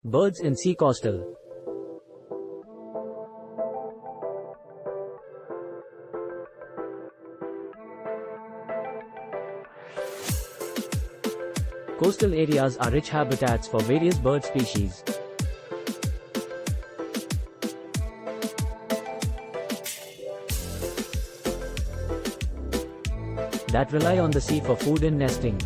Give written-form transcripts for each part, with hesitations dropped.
Birds in sea coastal. Coastal areas are rich habitats for various bird species. That rely on the sea for food and nesting.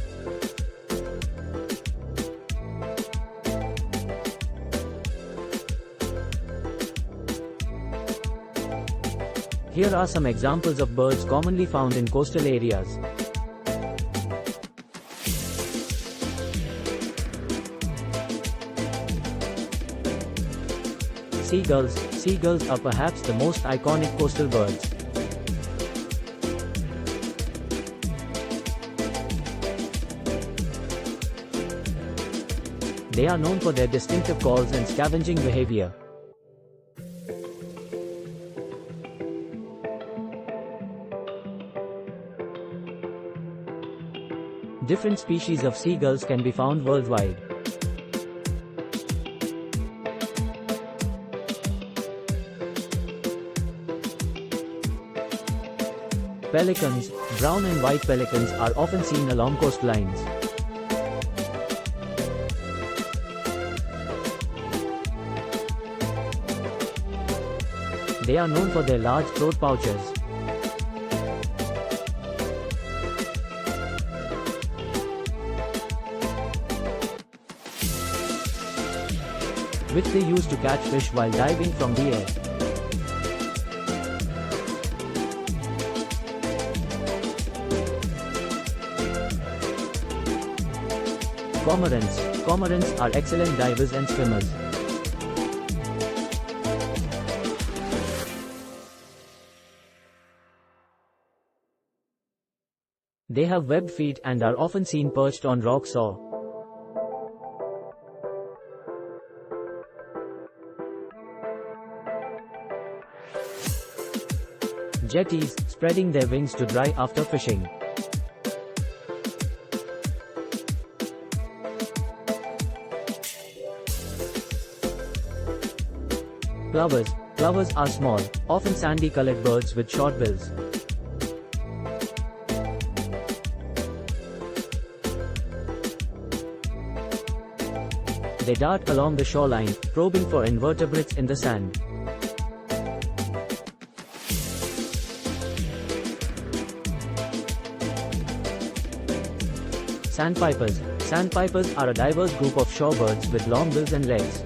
Here are some examples of birds commonly found in coastal areas. Seagulls. Seagulls are perhaps the most iconic coastal birds. They are known for their distinctive calls and scavenging behavior. Different species of seagulls can be found worldwide. Pelicans. Brown and white pelicans are often seen along coastlines. They are known for their large throat pouches. Which they use to catch fish while diving from the air. Cormorants. Cormorants are excellent divers and swimmers. They have webbed feet and are often seen perched on rocks or jetties, spreading their wings to dry after fishing. Plovers. Plovers are small, often sandy-colored birds with short bills. They dart along the shoreline, probing for invertebrates in the sand. Sandpipers. Sandpipers are a diverse group of shorebirds with long bills and legs.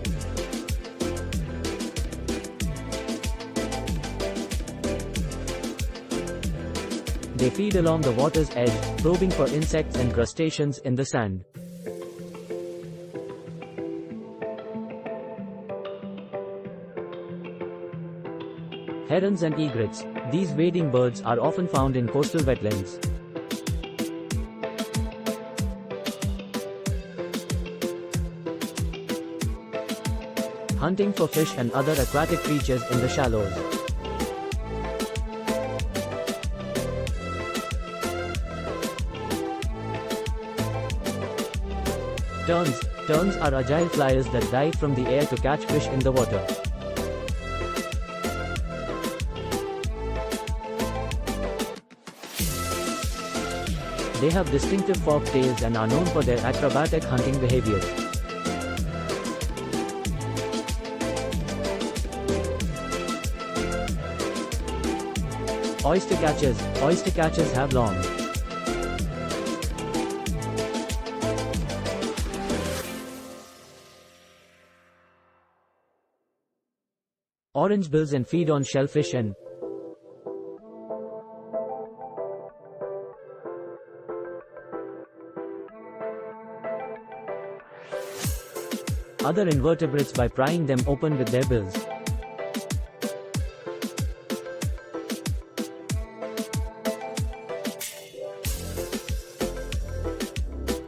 They feed along the water's edge, probing for insects and crustaceans in the sand. Herons and egrets. These wading birds are often found in coastal wetlands. Hunting for fish and other aquatic creatures in the shallows. Terns. Terns are agile flyers that dive from the air to catch fish in the water. They have distinctive forked tails and are known for their acrobatic hunting behaviors. Oyster catchers. Oyster catchers have long, orange bills and feed on shellfish and other invertebrates by prying them open with their bills.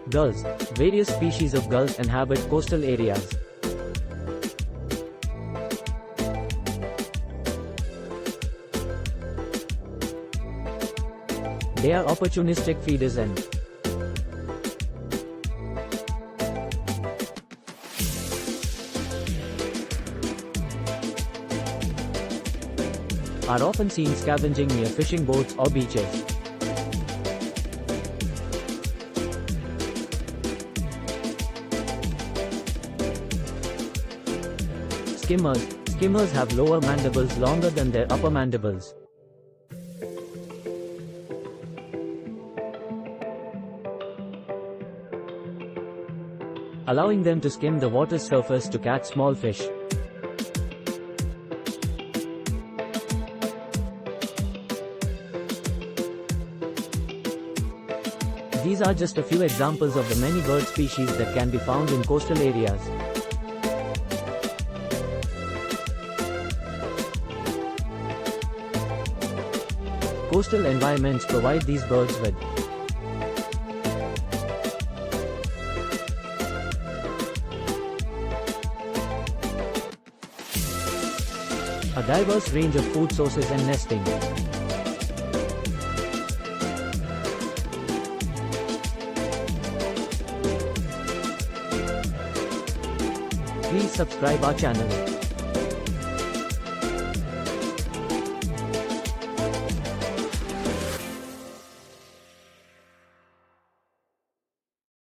Gulls. Various species of gulls inhabit coastal areas. They are opportunistic feeders and are often seen scavenging near fishing boats or beaches. Skimmers have lower mandibles longer than their upper mandibles. Allowing them to skim the water's surface to catch small fish. These are just a few examples of the many bird species that can be found in coastal areas. Coastal environments provide these birds with a diverse range of food sources and nesting. Please subscribe our channel.